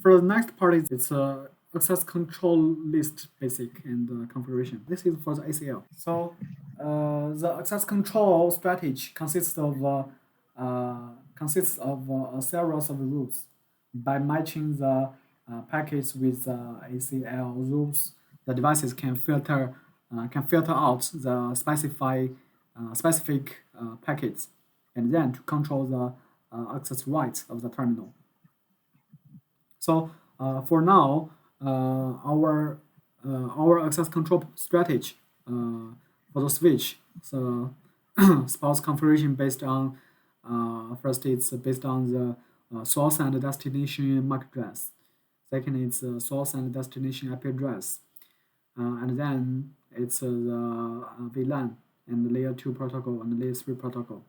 For the next part, it's a access control list basic and configuration. This is for the ACL. So the access control strategy consists of a series of rules. By matching the packets with ACL rules, the devices can filter out the specific packets, and then to control the access rights of the terminal. So for now, our access control strategy for the switch, so spouse configuration based on first it's based on the source and destination MAC address. Second, it's source and destination IP address, and then it's the VLAN and the layer 2 protocol and the layer 3 protocol.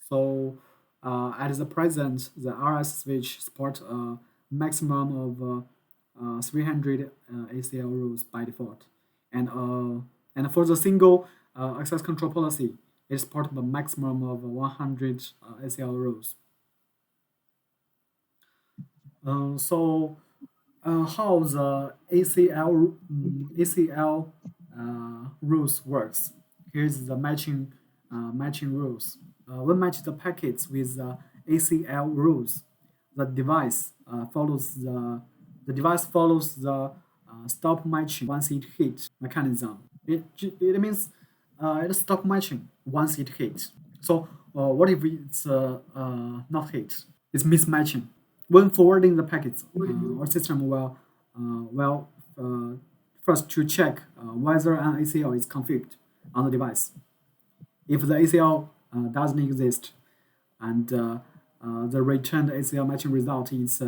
So at the present, the RS switch support a maximum of 300 ACL rules by default, and for the single access control policy, it supports a maximum of 100 ACL rules. So how the ACL rules works? Here's the matching rules. When match the packets with ACL rules, the device follows the stop matching once it hits mechanism. It means it stop matching once it hits. So what if it's not hit? It's mismatching. When forwarding the packets, our system will first to check whether an ACL is configured on the device. If the ACL doesn't exist, and the returned ACL matching result is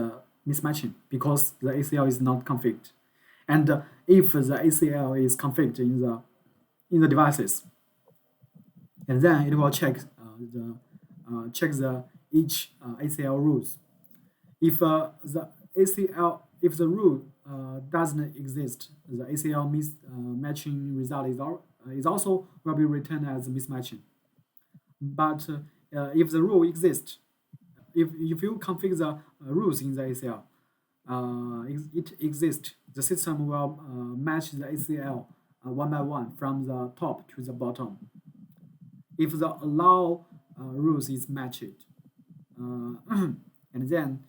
mismatching because the ACL is not configured. And if the ACL is configured in the devices, and then it will check the each ACL rules. If the rule doesn't exist, the ACL matching result is also will be returned as mismatching. But if the rule exists, if you configure the rules in the ACL, it exists, the system will match the ACL one by one from the top to the bottom. If the allow rules is matched, and then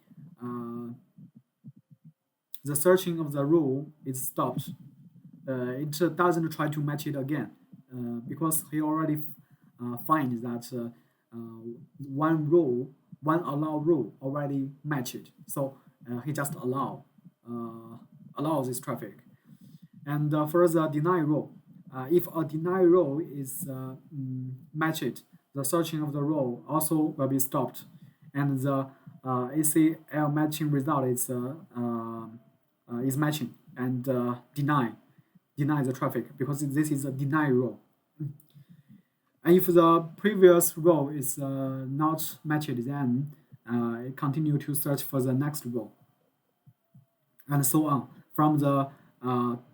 the searching of the rule is stopped. It doesn't try to match it again because he already finds that one allow rule already matched. So he just allows this traffic. And for the deny rule, if a deny rule is matched, the searching of the rule also will be stopped, and the ACL matching result is matching and deny the traffic because this is a deny rule. And if the previous row is not matched, then it continue to search for the next row, and so on from the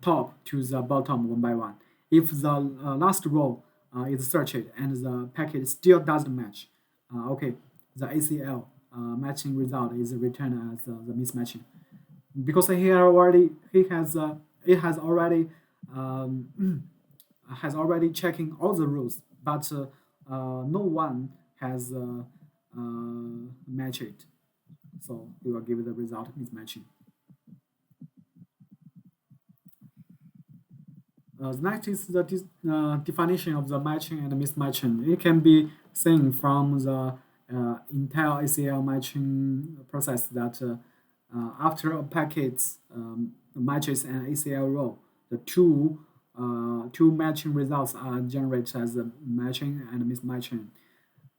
top to the bottom one by one. If the last row is searched and the packet still doesn't match, okay, the ACL matching result is returned as the mismatching, because it has already checking all the rules, but no one has matched it, so we will give the result mismatching. Next is the definition of the matching and mismatching. It can be seen from the entire ACL matching process that after a packet matches an ACL row, the two matching results are generated as the matching and mismatching.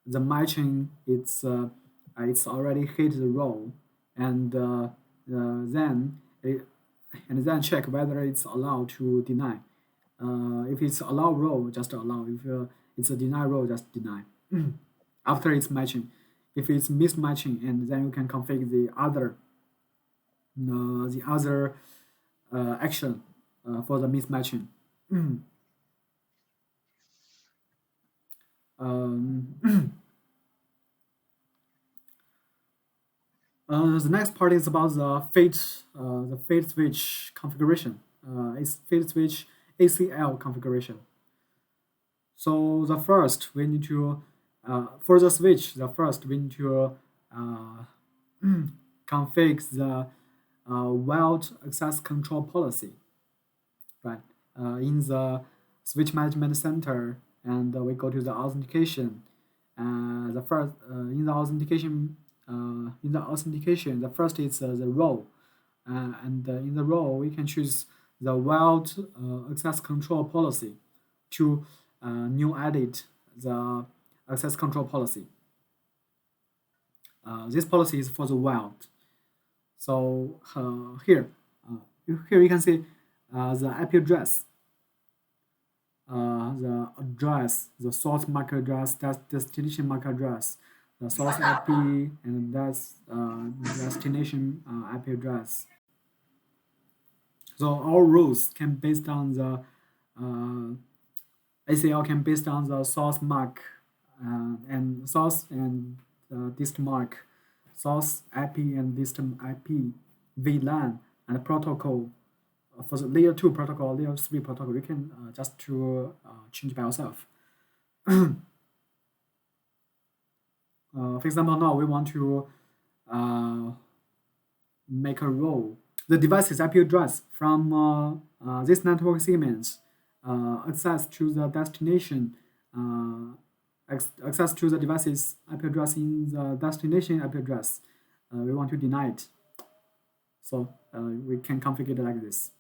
The matching it's already hit the row, and then check whether it's allowed to deny. If it's allow row, just allow. If it's a deny row, just deny. After it's matching, if it's mismatching, and then you can configure the other action for the mismatching. um, The next part is about the fade switch configuration. It's fade switch ACL configuration. So the first we need to for the switch, the first we need to uh, configure the wild access control policy, right? In the switch management center, and we go to the authentication. The first in the authentication, the first is the role, and in the role we can choose the wild access control policy to new edit the access control policy. This policy is for the wild. So here you can see the IP address, the address, the source MAC address, that's destination MAC address, the source IP, and that's destination IP address. So our rules can based on the ACL can based on the source MAC and source and dist MAC, source IP and dist IP, VLAN and protocol. For the layer 2 protocol, layer 3 protocol, you can just to change by yourself. For example, now we want to make a role. The device's IP address from this network segment access to the destination, access to the device's IP address in the destination IP address. We want to deny it. So we can configure it like this.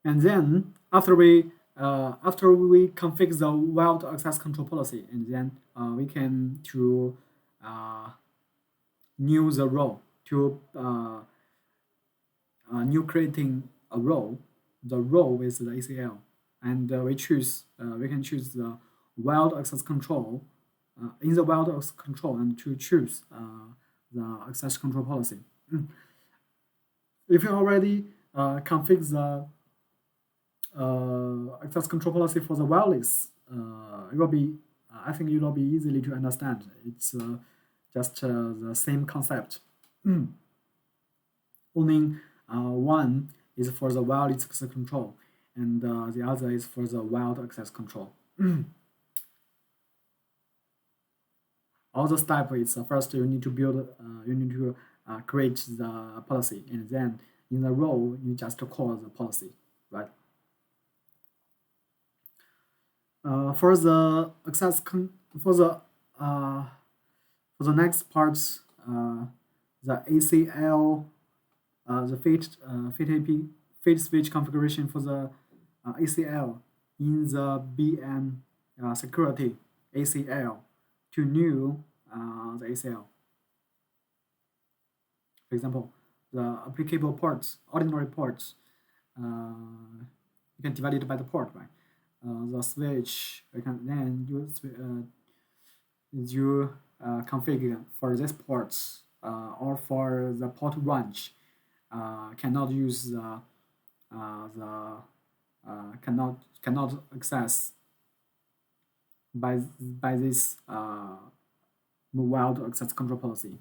And then after we configure the wild access control policy, and then we can to new the role to new creating a role, the role with the ACL, and we can choose the wild access control in the wild access control and to choose the access control policy. If you already configure the access control policy for the wireless, it will be I think it will be easily to understand. It's just the same concept. Only one is for the wireless access control, and the other is for the wild access control. All the steps is first you need to build, you need to create the policy, and then in the role you just call the policy, right? For the access for the next parts, the ACL, the fade switch configuration for the ACL in the BM security ACL to new the ACL. For example, the applicable ports, ordinary ports, you can divide it by the port, right? The switch, you can then you configure for this ports or for the port range cannot use the cannot access by this wild access control policy.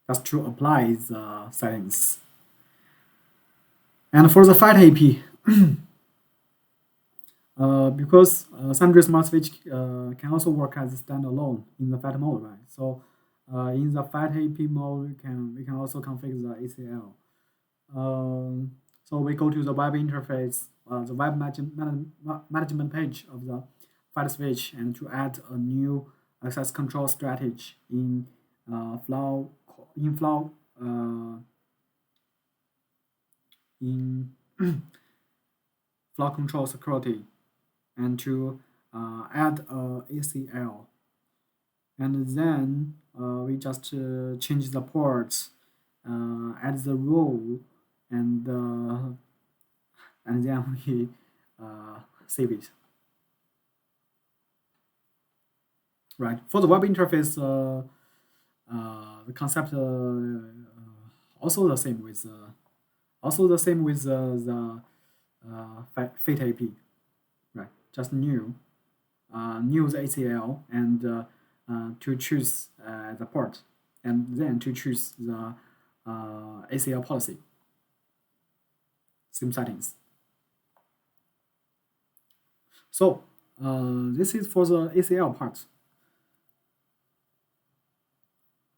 Just to apply the settings. And for the FAT AP, because Sundray Smart Switch can also work as a standalone in the FAT mode, right? So in the FAT AP mode, we can also configure the ACL. So we go to the web interface, the web management page of the FAT switch, and to add a new access control strategy in flow control security, and to add a ACL, and then we just change the ports, add the role, and then we save it. Right, for the web interface, the concept also the same with the FAT AP, right? Just new. new the ACL and to choose the port, and then to choose the ACL policy. Same settings. So this is for the ACL part.